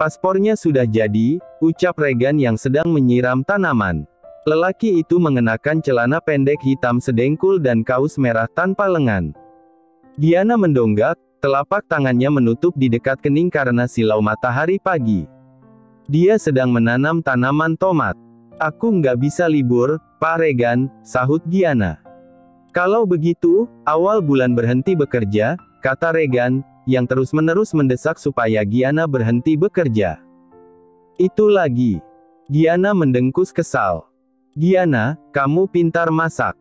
Paspornya sudah jadi, ucap Regan yang sedang menyiram tanaman. Lelaki itu mengenakan celana pendek hitam sedengkul dan kaos merah tanpa lengan. Giana mendongak, telapak tangannya menutup di dekat kening karena silau matahari pagi. Dia sedang menanam tanaman tomat. Aku nggak bisa libur, Pak Regan, sahut Giana. Kalau begitu, awal bulan berhenti bekerja, kata Regan, yang terus-menerus mendesak supaya Giana berhenti bekerja. Itu lagi. Giana mendengkus kesal. Giana, kamu pintar masak.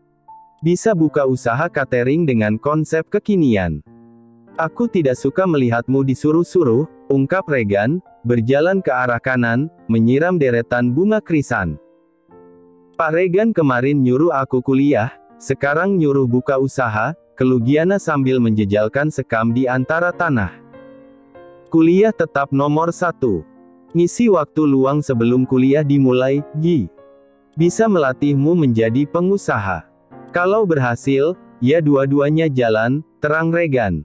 Bisa buka usaha catering dengan konsep kekinian. Aku tidak suka melihatmu disuruh-suruh, ungkap Regan, berjalan ke arah kanan, menyiram deretan bunga krisan. Pak Regan kemarin nyuruh aku kuliah, sekarang nyuruh buka usaha, keluh Giana sambil menjejalkan sekam di antara tanah. Kuliah tetap nomor 1. Ngisi waktu luang sebelum kuliah dimulai, Gi. Bisa melatihmu menjadi pengusaha. Kalau berhasil, ya dua-duanya jalan, terang Regan.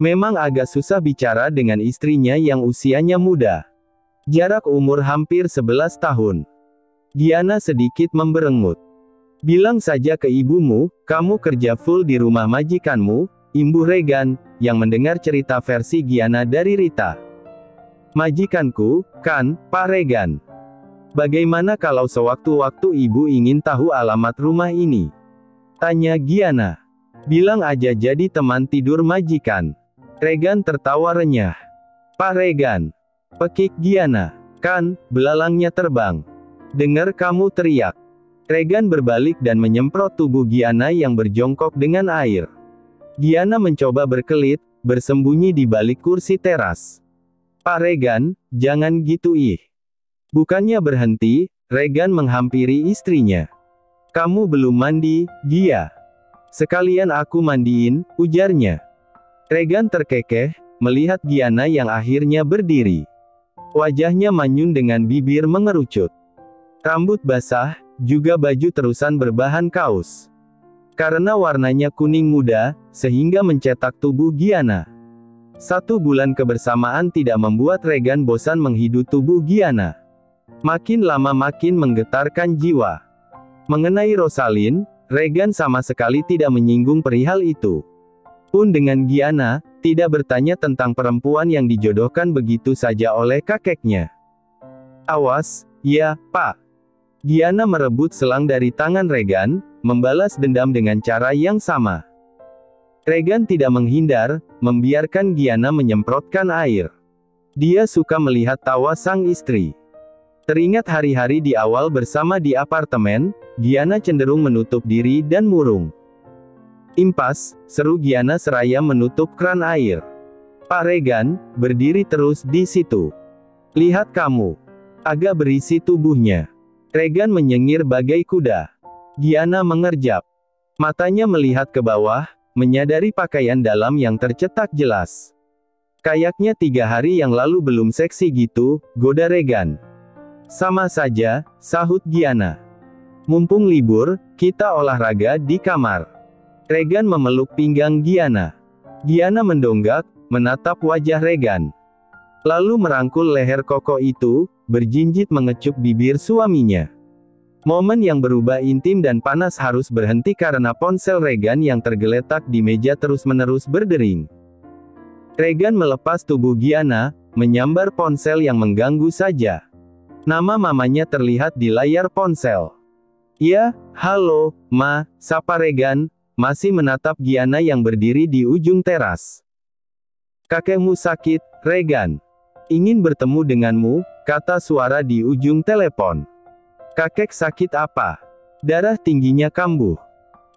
Memang agak susah bicara dengan istrinya yang usianya muda. Jarak umur hampir 11 tahun. Giana sedikit memberengut. Bilang saja ke ibumu, kamu kerja full di rumah majikanmu, imbuh Regan, yang mendengar cerita versi Giana dari Rita. Majikanku, kan, Pak Regan? Bagaimana kalau sewaktu-waktu ibu ingin tahu alamat rumah ini? Tanya Giana. Bilang aja jadi teman tidur majikan. Regan tertawa renyah. Pak Regan. Pekik Giana. Kan, belalangnya terbang. Dengar kamu teriak. Regan berbalik dan menyemprot tubuh Giana yang berjongkok dengan air. Giana mencoba berkelit, bersembunyi di balik kursi teras. Pak Regan, jangan gitu ih. Bukannya berhenti, Regan menghampiri istrinya. Kamu belum mandi, Gia. Sekalian aku mandiin, ujarnya. Regan terkekeh, melihat Giana yang akhirnya berdiri. Wajahnya manyun dengan bibir mengerucut. Rambut basah, juga baju terusan berbahan kaos. Karena warnanya kuning muda, sehingga mencetak tubuh Giana. 1 bulan kebersamaan tidak membuat Regan bosan menghidu tubuh Giana. Makin lama makin menggetarkan jiwa. Mengenai Rosalind, Regan sama sekali tidak menyinggung perihal itu. Pun dengan Giana, tidak bertanya tentang perempuan yang dijodohkan begitu saja oleh kakeknya. Awas, ya, Pak. Giana merebut selang dari tangan Regan, membalas dendam dengan cara yang sama. Regan tidak menghindar, membiarkan Giana menyemprotkan air. Dia suka melihat tawa sang istri. Teringat hari-hari di awal bersama di apartemen, Giana cenderung menutup diri dan murung. Impas, seru Giana seraya menutup kran air. Pak Regan, berdiri terus di situ. Lihat kamu. Agak berisi tubuhnya. Regan menyengir bagai kuda. Giana mengerjap. Matanya melihat ke bawah, menyadari pakaian dalam yang tercetak jelas. Kayaknya 3 hari yang lalu belum seksi gitu, goda Regan. Sama saja, sahut Giana. Mumpung libur, kita olahraga di kamar. Regan memeluk pinggang Giana. Giana mendonggak, menatap wajah Regan. Lalu merangkul leher kokoh itu, berjinjit mengecup bibir suaminya. Momen yang berubah intim dan panas harus berhenti karena ponsel Regan yang tergeletak di meja terus-menerus berdering. Regan melepas tubuh Giana, menyambar ponsel yang mengganggu saja. Nama mamanya terlihat di layar ponsel. Ya, halo, Ma, sapa Regan, masih menatap Giana yang berdiri di ujung teras. Kakekmu sakit, Regan. Ingin bertemu denganmu, kata suara di ujung telepon. Kakek sakit apa? Darah tingginya kambuh.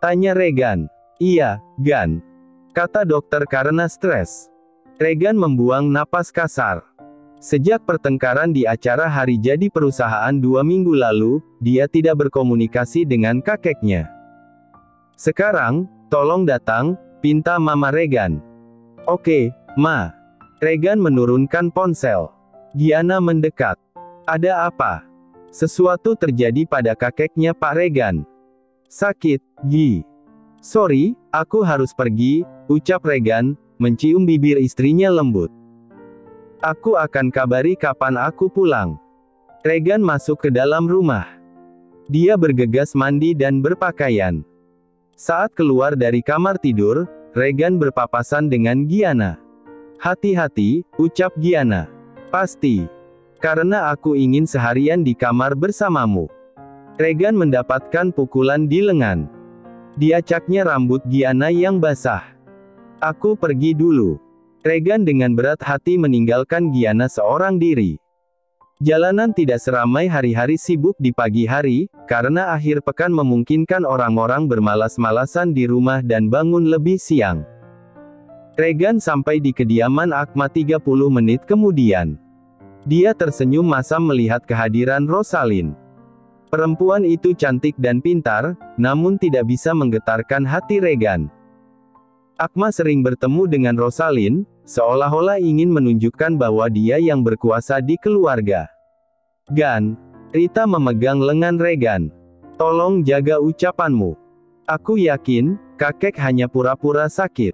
Tanya Regan. Iya, Gan. Kata dokter karena stres. Regan membuang napas kasar. Sejak pertengkaran di acara hari jadi perusahaan 2 minggu lalu, dia tidak berkomunikasi dengan kakeknya. Sekarang, tolong datang, pinta Mama Regan. Oke, Ma. Regan menurunkan ponsel. Giana mendekat. Ada apa? Sesuatu terjadi pada kakeknya Pak Regan. Sakit, Gi. Sorry, aku harus pergi, ucap Regan, mencium bibir istrinya lembut. Aku akan kabari kapan aku pulang. Regan masuk ke dalam rumah. Dia bergegas mandi dan berpakaian. Saat keluar dari kamar tidur, Regan berpapasan dengan Gianna. "Hati-hati," ucap Gianna. "Pasti. Karena aku ingin seharian di kamar bersamamu." Regan mendapatkan pukulan di lengan. Diacaknya rambut Gianna yang basah. "Aku pergi dulu." Regan dengan berat hati meninggalkan Gianna seorang diri. Jalanan tidak seramai hari-hari sibuk di pagi hari, karena akhir pekan memungkinkan orang-orang bermalas-malasan di rumah dan bangun lebih siang. Regan sampai di kediaman Akma 30 menit kemudian. Dia tersenyum masam melihat kehadiran Rosalind. Perempuan itu cantik dan pintar, namun tidak bisa menggetarkan hati Regan. Akma sering bertemu dengan Rosalind, seolah-olah ingin menunjukkan bahwa dia yang berkuasa di keluarga. "Gan," Rita memegang lengan Regan. "Tolong jaga ucapanmu. Aku yakin, kakek hanya pura-pura sakit.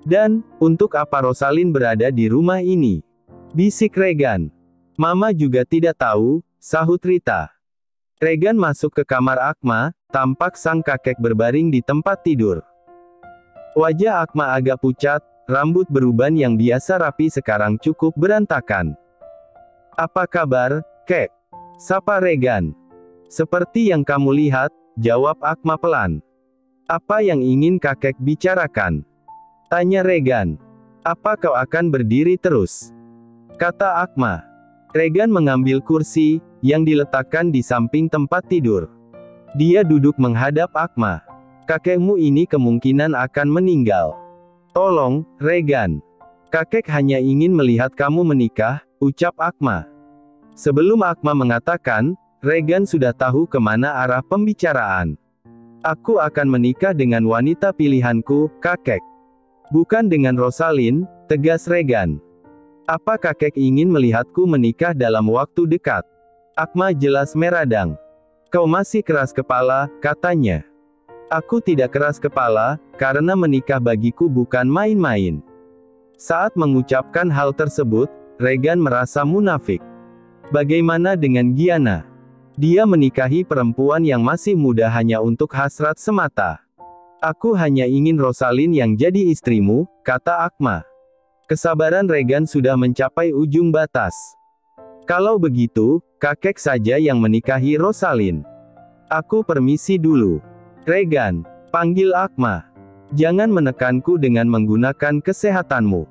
Dan, untuk apa Rosalind berada di rumah ini?" bisik Regan. "Mama juga tidak tahu," sahut Rita. Regan masuk ke kamar Akma, tampak sang kakek berbaring di tempat tidur. Wajah Akma agak pucat, rambut beruban yang biasa rapi sekarang cukup berantakan. "Apa kabar, Kek?" sapa Regan. "Seperti yang kamu lihat," jawab Akma pelan. "Apa yang ingin kakek bicarakan?" tanya Regan. "Apa kau akan berdiri terus?" kata Akma. Regan mengambil kursi, yang diletakkan di samping tempat tidur. Dia duduk menghadap Akma. "Kakekmu ini kemungkinan akan meninggal. Tolong, Regan. Kakek hanya ingin melihat kamu menikah," ucap Akma. Sebelum Akma mengatakan, Regan sudah tahu kemana arah pembicaraan. "Aku akan menikah dengan wanita pilihanku, kakek. Bukan dengan Rosalind," tegas Regan. "Apa kakek ingin melihatku menikah dalam waktu dekat?" Akma jelas meradang. "Kau masih keras kepala," katanya. "Aku tidak keras kepala, karena menikah bagiku bukan main-main." Saat mengucapkan hal tersebut, Regan merasa munafik. Bagaimana dengan Gianna? Dia menikahi perempuan yang masih muda hanya untuk hasrat semata. "Aku hanya ingin Rosalind yang jadi istrimu," kata Akma. Kesabaran Regan sudah mencapai ujung batas. "Kalau begitu, kakek saja yang menikahi Rosalind. Aku permisi dulu." "Regan," panggil Akma. "Jangan menekanku dengan menggunakan kesehatanmu.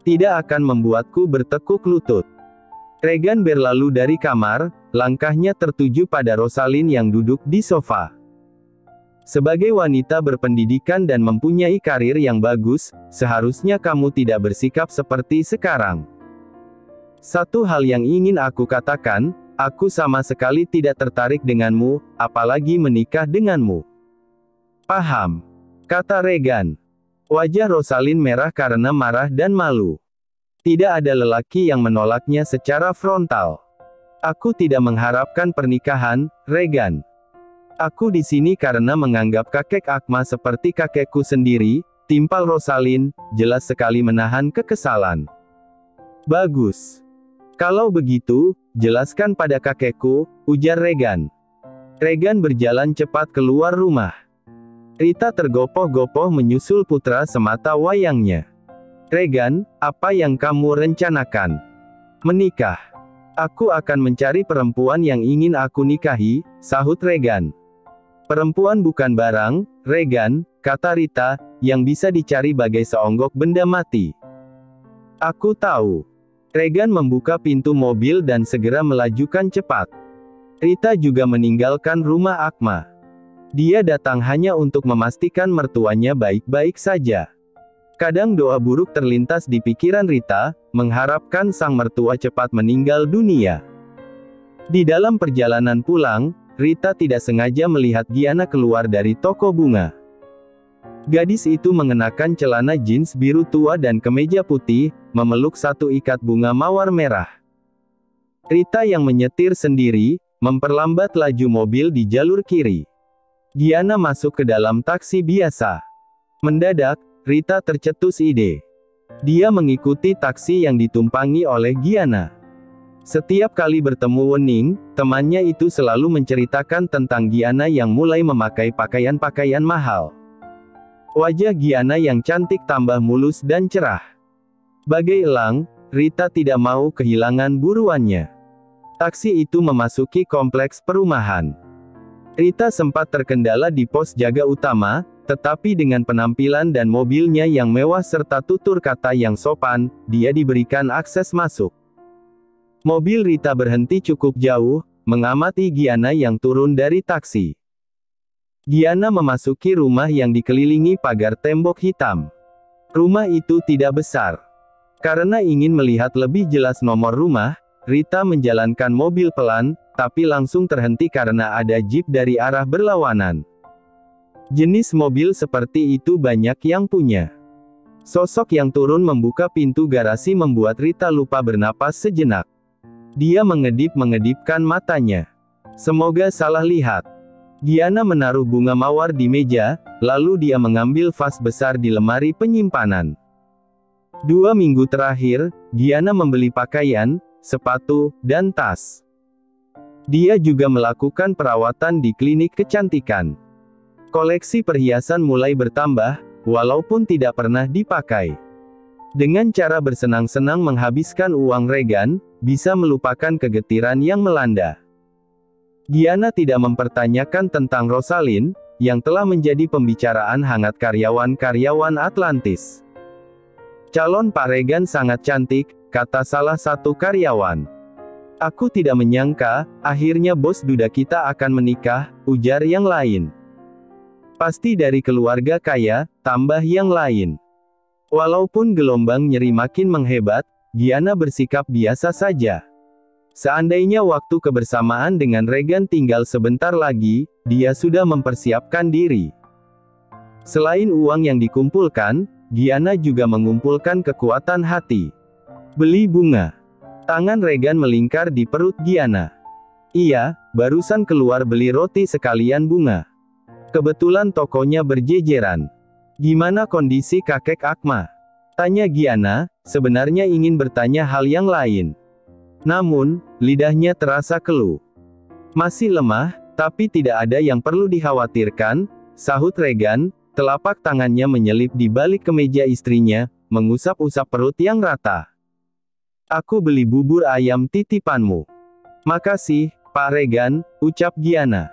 Tidak akan membuatku bertekuk lutut." Regan berlalu dari kamar, langkahnya tertuju pada Rosalind yang duduk di sofa. "Sebagai wanita berpendidikan dan mempunyai karir yang bagus, seharusnya kamu tidak bersikap seperti sekarang. Satu hal yang ingin aku katakan, aku sama sekali tidak tertarik denganmu, apalagi menikah denganmu." "Paham," kata Regan. Wajah Rosalind merah karena marah dan malu. Tidak ada lelaki yang menolaknya secara frontal. "Aku tidak mengharapkan pernikahan, Regan. Aku di sini karena menganggap kakek Akma seperti kakekku sendiri," timpal Rosalind, jelas sekali menahan kekesalan. "Bagus. Kalau begitu, jelaskan pada kakekku," ujar Regan. Regan berjalan cepat keluar rumah. Rita tergopoh-gopoh menyusul putra semata wayangnya. "Regan, apa yang kamu rencanakan?" "Menikah. Aku akan mencari perempuan yang ingin aku nikahi," sahut Regan. "Perempuan bukan barang, Regan," kata Rita, "yang bisa dicari bagai seonggok benda mati." "Aku tahu." Regan membuka pintu mobil dan segera melajukan cepat. Rita juga meninggalkan rumah Akma. Dia datang hanya untuk memastikan mertuanya baik-baik saja. Kadang doa buruk terlintas di pikiran Rita, mengharapkan sang mertua cepat meninggal dunia. Di dalam perjalanan pulang, Rita tidak sengaja melihat Gianna keluar dari toko bunga. Gadis itu mengenakan celana jeans biru tua dan kemeja putih, memeluk satu ikat bunga mawar merah. Rita yang menyetir sendiri, memperlambat laju mobil di jalur kiri. Gianna masuk ke dalam taksi biasa. Mendadak, Rita tercetus ide. Dia mengikuti taksi yang ditumpangi oleh Giana. Setiap kali bertemu Wening, temannya itu selalu menceritakan tentang Giana yang mulai memakai pakaian-pakaian mahal. Wajah Giana yang cantik tambah mulus dan cerah. Bagai elang, Rita tidak mau kehilangan buruannya. Taksi itu memasuki kompleks perumahan. Rita sempat terkendala di pos jaga utama, tetapi dengan penampilan dan mobilnya yang mewah serta tutur kata yang sopan, dia diberikan akses masuk. Mobil Rita berhenti cukup jauh, mengamati Giana yang turun dari taksi. Giana memasuki rumah yang dikelilingi pagar tembok hitam. Rumah itu tidak besar. Karena ingin melihat lebih jelas nomor rumah, Rita menjalankan mobil pelan, tapi langsung terhenti karena ada jeep dari arah berlawanan. Jenis mobil seperti itu banyak yang punya. Sosok yang turun membuka pintu garasi membuat Rita lupa bernapas sejenak. Dia mengedip-mengedipkan matanya. Semoga salah lihat. Giana menaruh bunga mawar di meja, lalu dia mengambil vas besar di lemari penyimpanan. 2 minggu terakhir, Giana membeli pakaian, sepatu, dan tas. Dia juga melakukan perawatan di klinik kecantikan. Koleksi perhiasan mulai bertambah, walaupun tidak pernah dipakai. Dengan cara bersenang-senang menghabiskan uang Regan, bisa melupakan kegetiran yang melanda. Giana tidak mempertanyakan tentang Rosalind, yang telah menjadi pembicaraan hangat karyawan-karyawan Atlantis. "Calon Pak Regan sangat cantik," kata salah satu karyawan. "Aku tidak menyangka, akhirnya bos duda kita akan menikah," ujar yang lain. "Pasti dari keluarga kaya," tambah yang lain. Walaupun gelombang nyeri makin menghebat, Giana bersikap biasa saja. Seandainya waktu kebersamaan dengan Regan tinggal sebentar lagi, dia sudah mempersiapkan diri. Selain uang yang dikumpulkan, Giana juga mengumpulkan kekuatan hati. Beli bunga. Tangan Regan melingkar di perut Giana. "Iya, barusan keluar beli roti sekalian bunga. Kebetulan tokonya berjejeran." "Gimana kondisi kakek Akma?" tanya Giana, sebenarnya ingin bertanya hal yang lain. Namun, lidahnya terasa keluh. "Masih lemah, tapi tidak ada yang perlu dikhawatirkan," sahut Regan, telapak tangannya menyelip di balik kemeja istrinya, mengusap-usap perut yang rata. "Aku beli bubur ayam titipanmu." "Makasih, Pak Regan," ucap Giana.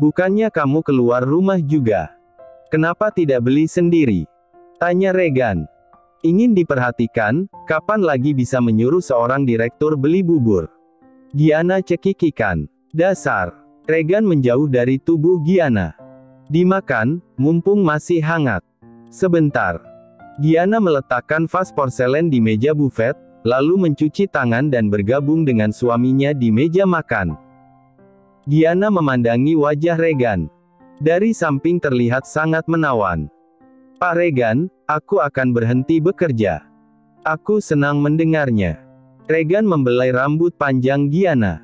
"Bukannya kamu keluar rumah juga? Kenapa tidak beli sendiri?" tanya Regan. Ingin diperhatikan, kapan lagi bisa menyuruh seorang direktur beli bubur? Giana cekikikan. "Dasar." Regan menjauh dari tubuh Giana. "Dimakan, mumpung masih hangat." "Sebentar." Giana meletakkan vas porselen di meja bufet, lalu mencuci tangan dan bergabung dengan suaminya di meja makan. Giana memandangi wajah Regan. Dari samping terlihat sangat menawan. "Pak Regan, aku akan berhenti bekerja." "Aku senang mendengarnya." Regan membelai rambut panjang Giana.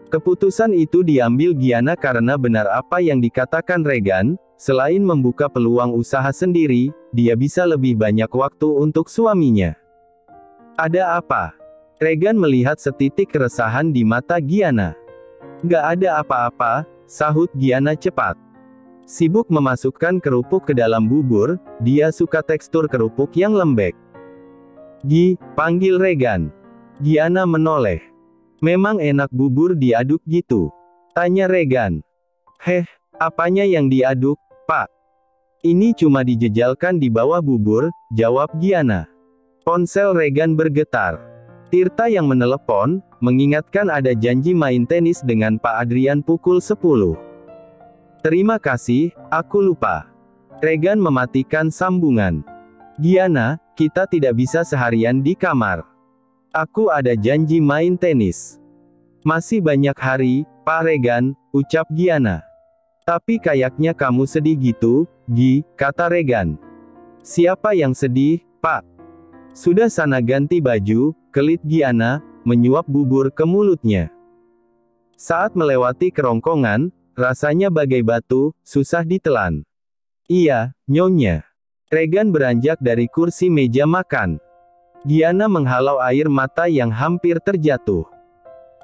Keputusan itu diambil Giana karena benar apa yang dikatakan Regan, selain membuka peluang usaha sendiri, dia bisa lebih banyak waktu untuk suaminya. "Ada apa?" Regan melihat setitik keresahan di mata Giana. "Gak ada apa-apa," sahut Giana cepat. Sibuk memasukkan kerupuk ke dalam bubur, dia suka tekstur kerupuk yang lembek. "Gi," panggil Regan. Giana menoleh. "Memang enak bubur diaduk gitu?" tanya Regan. "Heh, apanya yang diaduk, Pak?" "Ini cuma dijejalkan di bawah bubur," jawab Giana. Ponsel Regan bergetar. Tirta yang menelepon, mengingatkan ada janji main tenis dengan Pak Adrian pukul 10. "Terima kasih, aku lupa." Regan mematikan sambungan. "Giana, kita tidak bisa seharian di kamar. Aku ada janji main tenis." "Masih banyak hari, Pak Regan," ucap Giana. "Tapi kayaknya kamu sedih gitu, Gi," kata Regan. "Siapa yang sedih, Pak?" "Sudah sana ganti baju," kelit Giana, menyuap bubur ke mulutnya. Saat melewati kerongkongan, rasanya bagai batu, susah ditelan. "Iya, Nyonya." Regan beranjak dari kursi meja makan. Gianna menghalau air mata yang hampir terjatuh.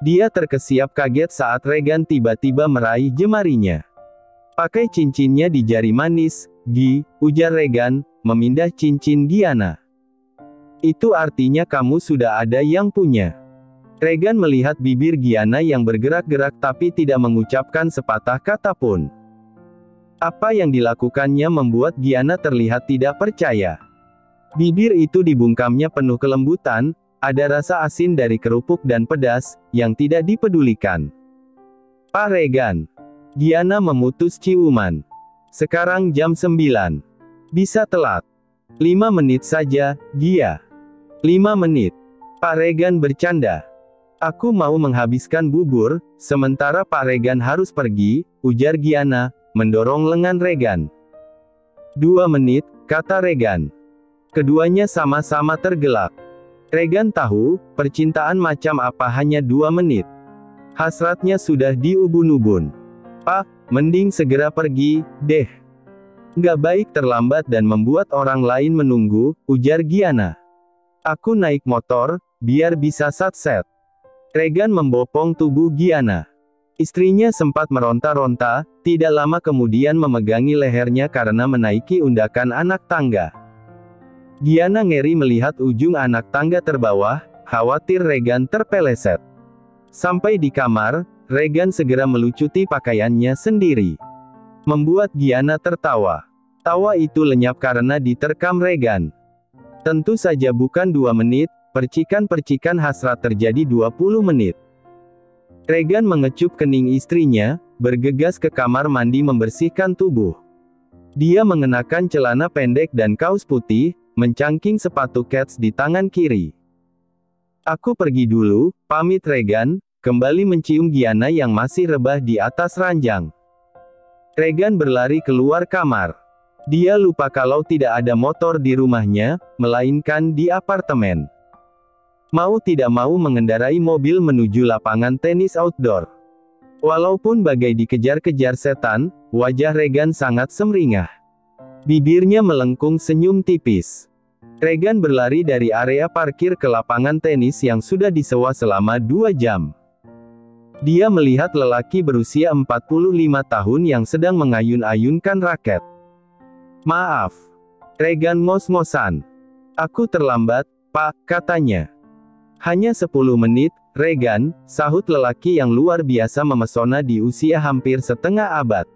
Dia terkesiap kaget saat Regan tiba-tiba meraih jemarinya. Pakai cincinnya di jari manis, Gi, ujar Regan, memindah cincin Gianna. Itu artinya kamu sudah ada yang punya. Regan melihat bibir Gianna yang bergerak-gerak tapi tidak mengucapkan sepatah kata pun. Apa yang dilakukannya membuat Gianna terlihat tidak percaya. Bibir itu dibungkamnya penuh kelembutan, ada rasa asin dari kerupuk dan pedas, yang tidak dipedulikan. Pak Regan. Gianna memutus ciuman. Sekarang jam 9. Bisa telat. 5 menit saja, Gia. 5 menit. Pak Regan bercanda. Aku mau menghabiskan bubur, sementara Pak Regan harus pergi, ujar Gianna, mendorong lengan Regan. 2 menit, kata Regan. Keduanya sama-sama tergelak. Regan tahu, percintaan macam apa hanya 2 menit. Hasratnya sudah di ubun-ubun. Pak, mending segera pergi, deh. Nggak baik terlambat dan membuat orang lain menunggu, ujar Gianna. Aku naik motor, biar bisa satset. Regan membopong tubuh Gianna. Istrinya sempat meronta-ronta, tidak lama kemudian memegangi lehernya karena menaiki undakan anak tangga. Gianna ngeri melihat ujung anak tangga terbawah, khawatir Regan terpeleset. Sampai di kamar, Regan segera melucuti pakaiannya sendiri. Membuat Gianna tertawa. Tawa itu lenyap karena diterkam Regan. Tentu saja bukan 2 menit, percikan-percikan hasrat terjadi 20 menit. Regan mengecup kening istrinya, bergegas ke kamar mandi membersihkan tubuh. Dia mengenakan celana pendek dan kaos putih, mencangking sepatu kets di tangan kiri. Aku pergi dulu, pamit Regan, kembali mencium Gianna yang masih rebah di atas ranjang. Regan berlari keluar kamar. Dia lupa kalau tidak ada motor di rumahnya, melainkan di apartemen. Mau tidak mau mengendarai mobil menuju lapangan tenis outdoor. Walaupun bagai dikejar-kejar setan, wajah Regan sangat semringah. Bibirnya melengkung senyum tipis. Regan berlari dari area parkir ke lapangan tenis yang sudah disewa selama 2 jam. Dia melihat lelaki berusia 45 tahun yang sedang mengayun-ayunkan raket. Maaf. Regan ngos-ngosan. Aku terlambat, Pak, katanya. Hanya 10 menit, Regan, sahut lelaki yang luar biasa memesona di usia hampir setengah abad.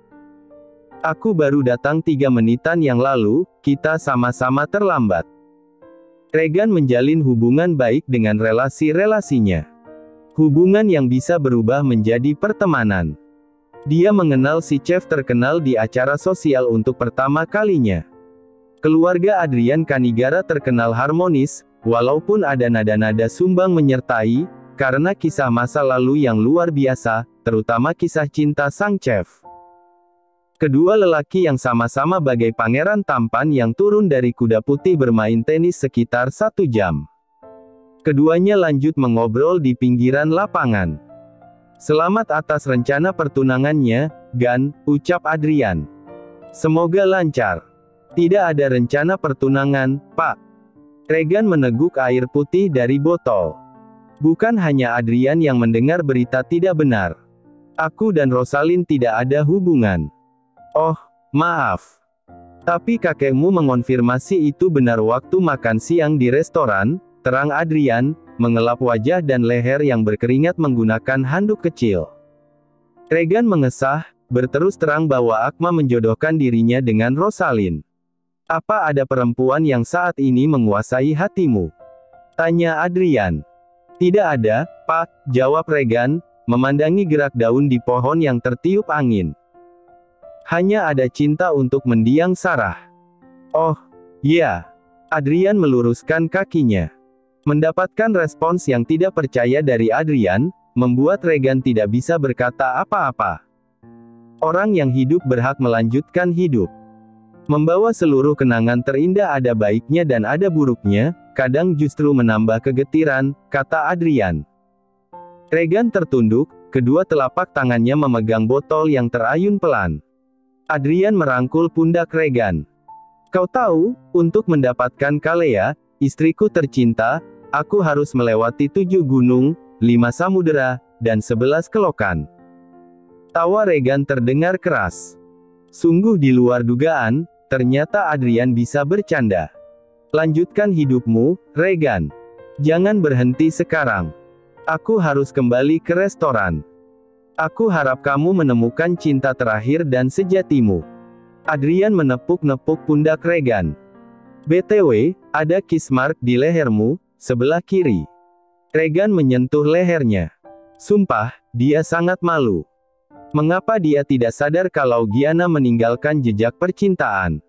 Aku baru datang 3 menitan yang lalu, kita sama-sama terlambat. Regan menjalin hubungan baik dengan relasi-relasinya. Hubungan yang bisa berubah menjadi pertemanan. Dia mengenal si chef terkenal di acara sosial untuk pertama kalinya. Keluarga Adrian Kanigara terkenal harmonis, walaupun ada nada-nada sumbang menyertai, karena kisah masa lalu yang luar biasa, terutama kisah cinta sang chef. Kedua lelaki yang sama-sama bagai pangeran tampan yang turun dari kuda putih bermain tenis sekitar 1 jam. Keduanya lanjut mengobrol di pinggiran lapangan. Selamat atas rencana pertunangannya, Gan, ucap Adrian. Semoga lancar. Tidak ada rencana pertunangan, Pak. Regan meneguk air putih dari botol. Bukan hanya Adrian yang mendengar berita tidak benar. Aku dan Rosalind tidak ada hubungan. Oh, maaf. Tapi kakekmu mengonfirmasi itu benar waktu makan siang di restoran, terang Adrian, mengelap wajah dan leher yang berkeringat menggunakan handuk kecil. Regan mengesah, berterus terang bahwa Akma menjodohkan dirinya dengan Rosalind. Apa ada perempuan yang saat ini menguasai hatimu? Tanya Adrian. Tidak ada, Pak, jawab Regan, memandangi gerak daun di pohon yang tertiup angin. Hanya ada cinta untuk mendiang Sarah. Oh, ya. Adrian meluruskan kakinya. Mendapatkan respons yang tidak percaya dari Adrian, membuat Regan tidak bisa berkata apa-apa. Orang yang hidup berhak melanjutkan hidup. Membawa seluruh kenangan terindah ada baiknya dan ada buruknya, kadang justru menambah kegetiran, kata Adrian. Regan tertunduk, kedua telapak tangannya memegang botol yang terayun pelan. Adrian merangkul pundak Regan. Kau tahu, untuk mendapatkan Kalea, istriku tercinta, aku harus melewati 7 gunung, 5 samudera, dan 11 kelokan. Tawa Regan terdengar keras. Sungguh di luar dugaan, ternyata Adrian bisa bercanda. Lanjutkan hidupmu, Regan. Jangan berhenti sekarang. Aku harus kembali ke restoran. Aku harap kamu menemukan cinta terakhir dan sejatimu. Adrian menepuk-nepuk pundak Regan. BTW, ada kiss mark di lehermu, sebelah kiri. Regan menyentuh lehernya. Sumpah, dia sangat malu. Mengapa dia tidak sadar kalau Gianna meninggalkan jejak percintaan?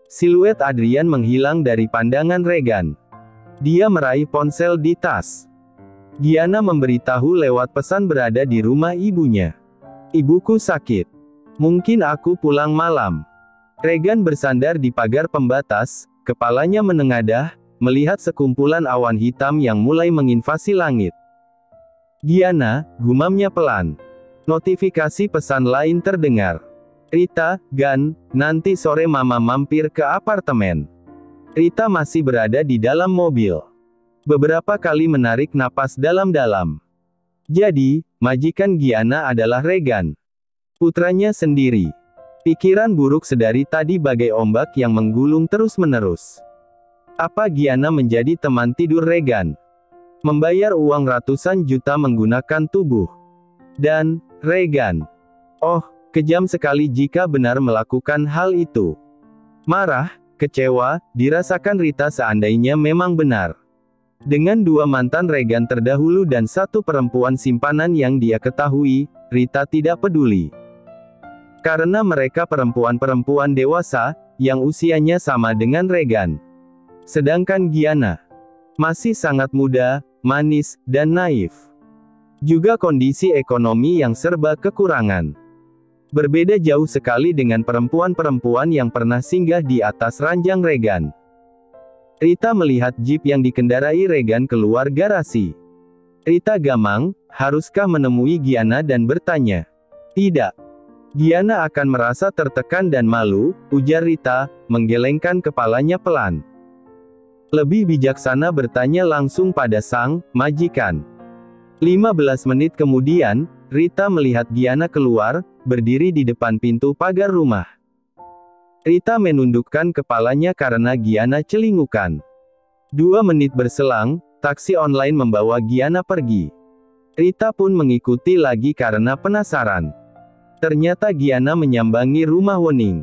Siluet Adrian menghilang dari pandangan Regan. Dia meraih ponsel di tas. Gianna memberitahu lewat pesan berada di rumah ibunya. Ibuku sakit. Mungkin aku pulang malam. Regan bersandar di pagar pembatas, kepalanya menengadah, melihat sekumpulan awan hitam yang mulai menginvasi langit. Gianna, gumamnya pelan. Notifikasi pesan lain terdengar. Rita, Gan, nanti sore mama mampir ke apartemen. Rita masih berada di dalam mobil. Beberapa kali menarik napas dalam-dalam. Jadi, majikan Gianna adalah Regan. Putranya sendiri. Pikiran buruk sedari tadi bagai ombak yang menggulung terus-menerus. Apa Gianna menjadi teman tidur Regan? Membayar uang ratusan juta menggunakan tubuh. Dan, Regan. Oh, kejam sekali jika benar melakukan hal itu. Marah, kecewa, dirasakan Rita seandainya memang benar. Dengan 2 mantan Regan terdahulu dan 1 perempuan simpanan yang dia ketahui, Rita tidak peduli. Karena mereka perempuan-perempuan dewasa, yang usianya sama dengan Regan. Sedangkan Gianna masih sangat muda, manis, dan naif. Juga kondisi ekonomi yang serba kekurangan. Berbeda jauh sekali dengan perempuan-perempuan yang pernah singgah di atas ranjang Regan. Rita melihat jeep yang dikendarai Regan keluar garasi. Rita gamang, haruskah menemui Gianna dan bertanya? Tidak. Gianna akan merasa tertekan dan malu, ujar Rita, menggelengkan kepalanya pelan. Lebih bijaksana bertanya langsung pada sang majikan. 15 menit kemudian, Rita melihat Gianna keluar, berdiri di depan pintu pagar rumah. Rita menundukkan kepalanya karena Gianna celingukan. 2 menit berselang, taksi online membawa Gianna pergi. Rita pun mengikuti lagi karena penasaran. Ternyata Gianna menyambangi rumah Woning.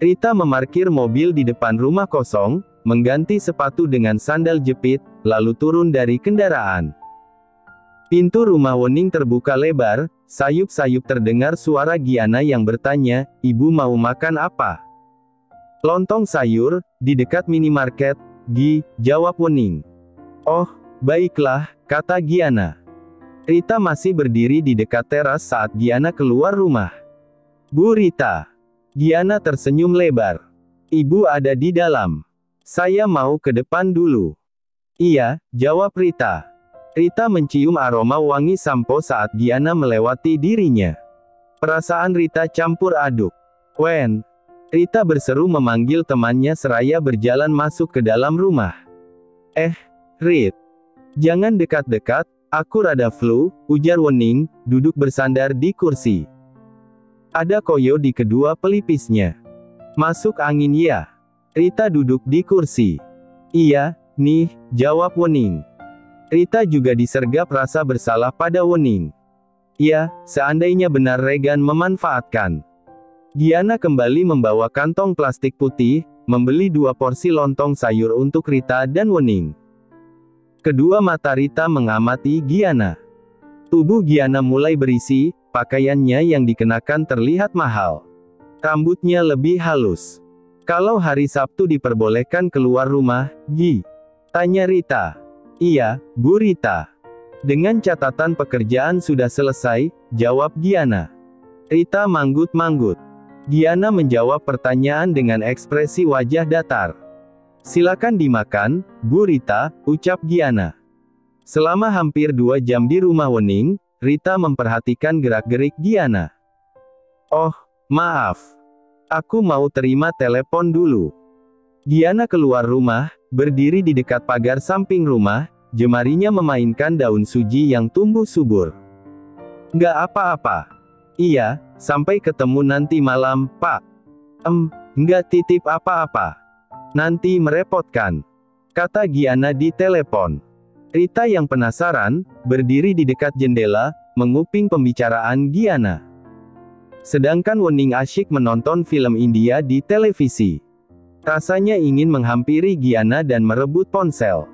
Rita memarkir mobil di depan rumah kosong, mengganti sepatu dengan sandal jepit, lalu turun dari kendaraan. Pintu rumah Woning terbuka lebar, sayup-sayup terdengar suara Gianna yang bertanya, "Ibu mau makan apa?" "Lontong sayur, di dekat minimarket, Gi," jawab Woning. "Oh, baiklah," kata Gianna. Rita masih berdiri di dekat teras saat Gianna keluar rumah. "Bu Rita." Gianna tersenyum lebar. "Ibu ada di dalam. Saya mau ke depan dulu." "Iya," jawab Rita. Rita mencium aroma wangi sampo saat Gianna melewati dirinya. Perasaan Rita campur aduk. "Wen." Rita berseru memanggil temannya seraya berjalan masuk ke dalam rumah. Rit. Jangan dekat-dekat, aku rada flu," ujar Woning, duduk bersandar di kursi. Ada koyo di kedua pelipisnya. "Masuk angin ya?" Rita duduk di kursi. "Iya, nih," jawab Woning. Rita juga disergap rasa bersalah pada Woning. Ya, seandainya benar Regan memanfaatkan. Gianna kembali membawa kantong plastik putih, membeli 2 porsi lontong sayur untuk Rita dan Woning. Kedua mata Rita mengamati Gianna. Tubuh Gianna mulai berisi, pakaiannya yang dikenakan terlihat mahal. Rambutnya lebih halus. "Kalau hari Sabtu diperbolehkan keluar rumah, Gi?" tanya Rita. "Iya, Bu Rita. Dengan catatan pekerjaan sudah selesai," jawab Gianna. Rita manggut-manggut. Gianna menjawab pertanyaan dengan ekspresi wajah datar. "Silakan dimakan, Bu Rita," ucap Gianna. Selama hampir 2 jam di rumah Woning, Rita memperhatikan gerak-gerik Gianna. "Oh, maaf. Aku mau terima telepon dulu." Giana keluar rumah, berdiri di dekat pagar samping rumah, jemarinya memainkan daun suji yang tumbuh subur. Nggak apa-apa. Iya, sampai ketemu nanti malam, Pak. Nggak titip apa-apa. Nanti merepotkan, kata Giana di telepon. Rita yang penasaran, berdiri di dekat jendela, menguping pembicaraan Giana. Sedangkan Wening asyik menonton film India di televisi. Rasanya ingin menghampiri Giana dan merebut ponsel.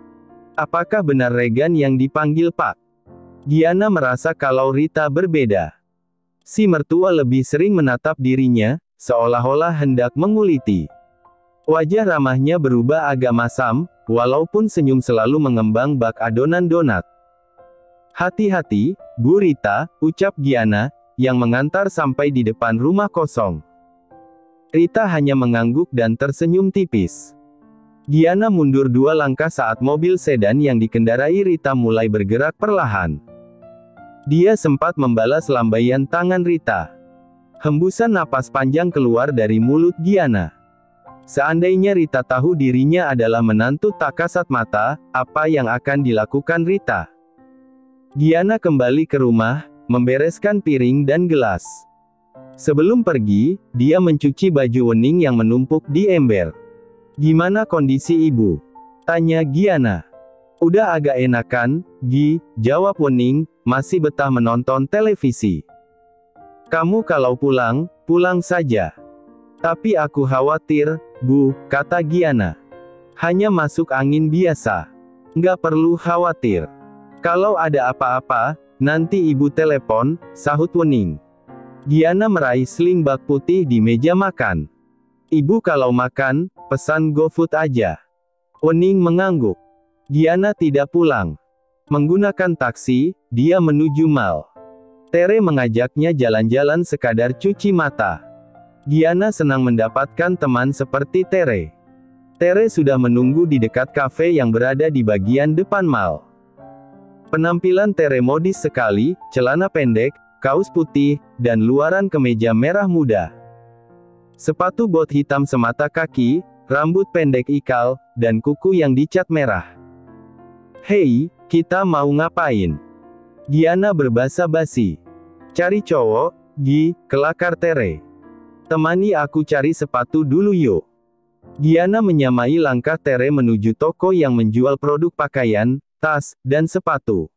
Apakah benar Regan yang dipanggil Pak? Giana merasa kalau Rita berbeda. Si mertua lebih sering menatap dirinya, seolah-olah hendak menguliti. Wajah ramahnya berubah agak masam, walaupun senyum selalu mengembang bak adonan donat. Hati-hati, Bu Rita, ucap Giana, yang mengantar sampai di depan rumah kosong. Rita hanya mengangguk dan tersenyum tipis. Giana mundur 2 langkah saat mobil sedan yang dikendarai Rita mulai bergerak perlahan. Dia sempat membalas lambaian tangan Rita. Hembusan napas panjang keluar dari mulut Giana. Seandainya Rita tahu dirinya adalah menantu tak kasat mata, apa yang akan dilakukan Rita? Giana kembali ke rumah, membereskan piring dan gelas. Sebelum pergi, dia mencuci baju Wening yang menumpuk di ember. Gimana kondisi ibu? Tanya Giana. Udah agak enakan, Gi, jawab Wening, masih betah menonton televisi. Kamu kalau pulang, pulang saja. Tapi aku khawatir, Bu, kata Giana. Hanya masuk angin biasa. Nggak perlu khawatir. Kalau ada apa-apa, nanti ibu telepon, sahut Wening. Giana meraih sling bak putih di meja makan. Ibu kalau makan, pesan GoFood aja. Wening mengangguk. Giana tidak pulang. Menggunakan taksi, dia menuju mall. Tere mengajaknya jalan-jalan sekadar cuci mata. Giana senang mendapatkan teman seperti Tere. Tere sudah menunggu di dekat kafe yang berada di bagian depan mall. Penampilan Tere modis sekali, celana pendek, kaos putih, dan luaran kemeja merah muda. Sepatu bot hitam semata kaki, rambut pendek ikal, dan kuku yang dicat merah. Hei, kita mau ngapain? Giana berbasa basi. Cari cowok, Gi, kelakar Tere. Temani aku cari sepatu dulu yuk. Giana menyamai langkah Tere menuju toko yang menjual produk pakaian, tas, dan sepatu.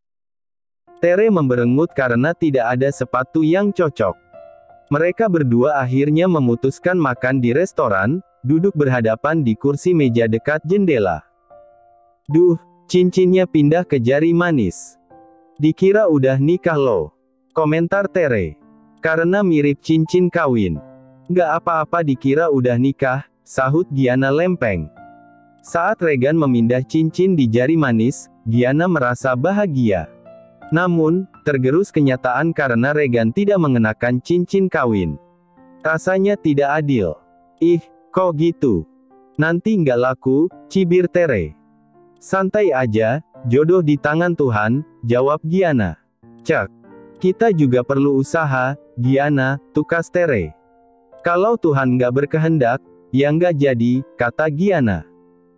Tere memberengut karena tidak ada sepatu yang cocok. Mereka berdua akhirnya memutuskan makan di restoran, duduk berhadapan di kursi meja dekat jendela. Duh, cincinnya pindah ke jari manis. Dikira udah nikah loh. Komentar Tere. Karena mirip cincin kawin. Nggak apa-apa dikira udah nikah, sahut Giana lempeng. Saat Regan memindah cincin di jari manis, Giana merasa bahagia. Namun, tergerus kenyataan karena Regan tidak mengenakan cincin kawin. Rasanya tidak adil. Ih, kok gitu? Nanti nggak laku, cibir Tere. Santai aja, jodoh di tangan Tuhan, jawab Giana. Cek. Kita juga perlu usaha, Giana, tukas Tere. Kalau Tuhan nggak berkehendak, ya nggak jadi, kata Giana.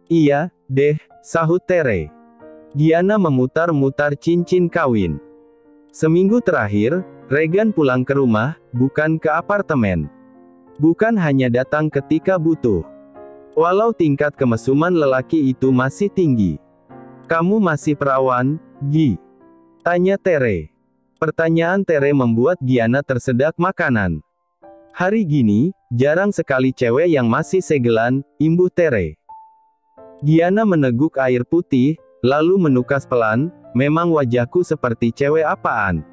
Iya, deh, sahut Tere. Giana memutar-mutar cincin kawin. Seminggu terakhir, Regan pulang ke rumah, bukan ke apartemen. Bukan hanya datang ketika butuh. Walau tingkat kemesuman lelaki itu masih tinggi. Kamu masih perawan, Gi? Tanya Tere. Pertanyaan Tere membuat Giana tersedak makanan. Hari gini, jarang sekali cewek yang masih segelan, imbuh Tere. Giana meneguk air putih, lalu menukas pelan, memang wajahku seperti cewek apaan?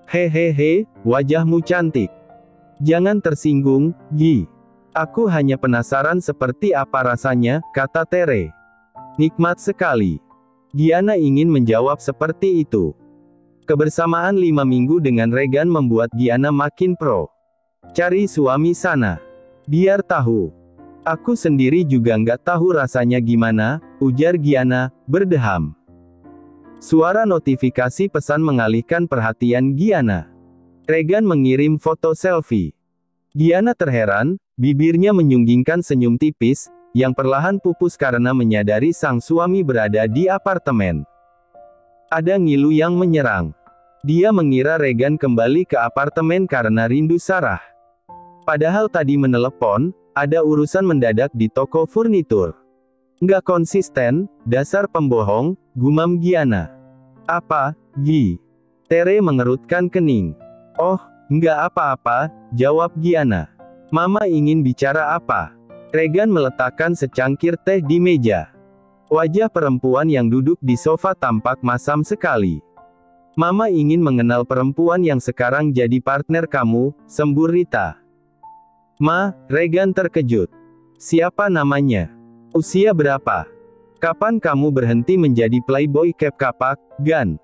Hehehe, wajahmu cantik. Jangan tersinggung, Gi. Aku hanya penasaran seperti apa rasanya, kata Tere. Nikmat sekali. Giana ingin menjawab seperti itu. Kebersamaan 5 minggu dengan Regan membuat Giana makin pro. Cari suami sana. Biar tahu. Aku sendiri juga nggak tahu rasanya gimana, ujar Giana, berdeham. Suara notifikasi pesan mengalihkan perhatian Giana. Regan mengirim foto selfie. Giana terheran, bibirnya menyunggingkan senyum tipis, yang perlahan pupus karena menyadari sang suami berada di apartemen. Ada ngilu yang menyerang. Dia mengira Regan kembali ke apartemen karena rindu Sarah. Padahal tadi menelepon, ada urusan mendadak di toko furnitur. Nggak konsisten, dasar pembohong, gumam Giana. Apa, Gi? Tere mengerutkan kening. Oh, nggak apa-apa, jawab Giana. Mama ingin bicara apa? Regan meletakkan secangkir teh di meja. Wajah perempuan yang duduk di sofa tampak masam sekali. Mama ingin mengenal perempuan yang sekarang jadi partner kamu, sembur Rita. Ma, Regan terkejut. Siapa namanya? Usia berapa? Kapan kamu berhenti menjadi playboy cap kapak, Gan?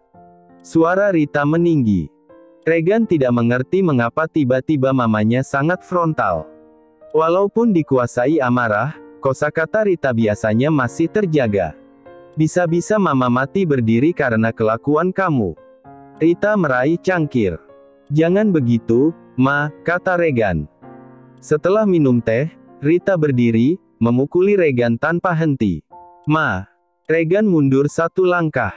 Suara Rita meninggi. Regan tidak mengerti mengapa tiba-tiba mamanya sangat frontal. Walaupun dikuasai amarah, kosakata Rita biasanya masih terjaga. Bisa-bisa mama mati berdiri karena kelakuan kamu. Rita meraih cangkir. Jangan begitu, Ma, kata Regan. Setelah minum teh, Rita berdiri, memukuli Regan tanpa henti. Ma. Regan mundur satu langkah.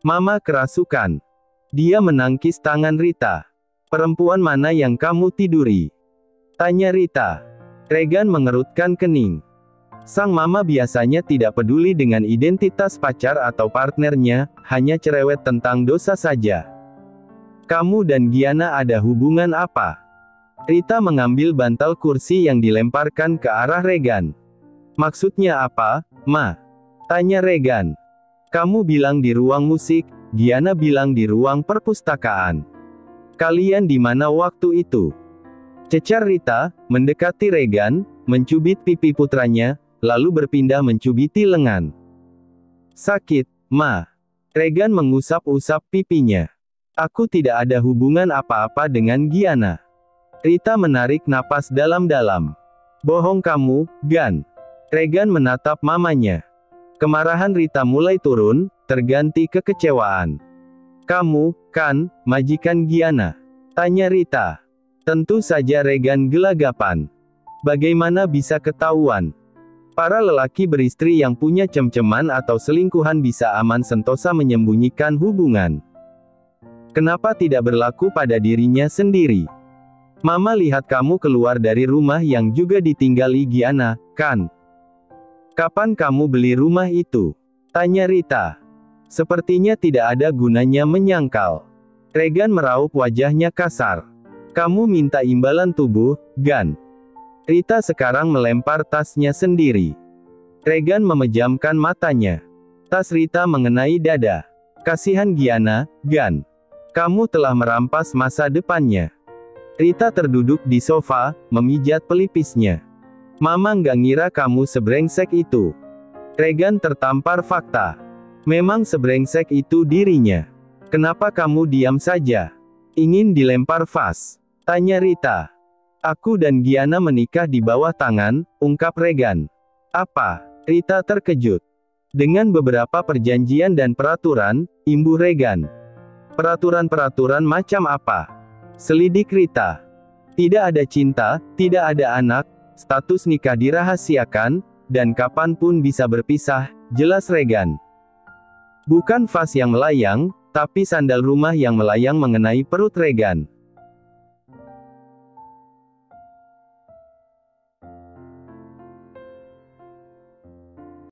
Mama kerasukan. Dia menangkis tangan Rita. Perempuan mana yang kamu tiduri? Tanya Rita. Regan mengerutkan kening. Sang mama biasanya tidak peduli dengan identitas pacar atau partnernya, hanya cerewet tentang dosa saja. Kamu dan Giana ada hubungan apa? Rita mengambil bantal kursi yang dilemparkan ke arah Regan. Maksudnya apa, Ma? Tanya Regan. Kamu bilang di ruang musik, Giana bilang di ruang perpustakaan. Kalian di mana waktu itu? Cecar Rita, mendekati Regan, mencubit pipi putranya, lalu berpindah mencubiti lengan. Sakit, Ma. Regan mengusap-usap pipinya. Aku tidak ada hubungan apa-apa dengan Giana. Rita menarik napas dalam-dalam. Bohong kamu, Gan. Regan menatap mamanya. Kemarahan Rita mulai turun, terganti kekecewaan. Kamu, kan, majikan Giana? Tanya Rita. Tentu saja Regan gelagapan. Bagaimana bisa ketahuan? Para lelaki beristri yang punya cem-ceman atau selingkuhan bisa aman sentosa menyembunyikan hubungan. Kenapa tidak berlaku pada dirinya sendiri? Mama lihat kamu keluar dari rumah yang juga ditinggali Giana, kan? Kapan kamu beli rumah itu? Tanya Rita. Sepertinya tidak ada gunanya menyangkal. Regan meraup wajahnya kasar. Kamu minta imbalan tubuh, Gan. Rita sekarang melempar tasnya sendiri. Regan memejamkan matanya. Tas Rita mengenai dada. Kasihan Giana, Gan. Kamu telah merampas masa depannya. Rita terduduk di sofa, memijat pelipisnya. Mama nggak ngira kamu sebrengsek itu. Regan tertampar fakta. Memang sebrengsek itu dirinya. Kenapa kamu diam saja? Ingin dilempar vas? Tanya Rita. Aku dan Giana menikah di bawah tangan, ungkap Regan. Apa? Rita terkejut. Dengan beberapa perjanjian dan peraturan, imbuh Regan. Peraturan-peraturan macam apa? Selidik Rita. Tidak ada cinta, tidak ada anak, status nikah dirahasiakan, dan kapanpun bisa berpisah, jelas Regan. Bukan vas yang melayang, tapi sandal rumah yang melayang mengenai perut Regan.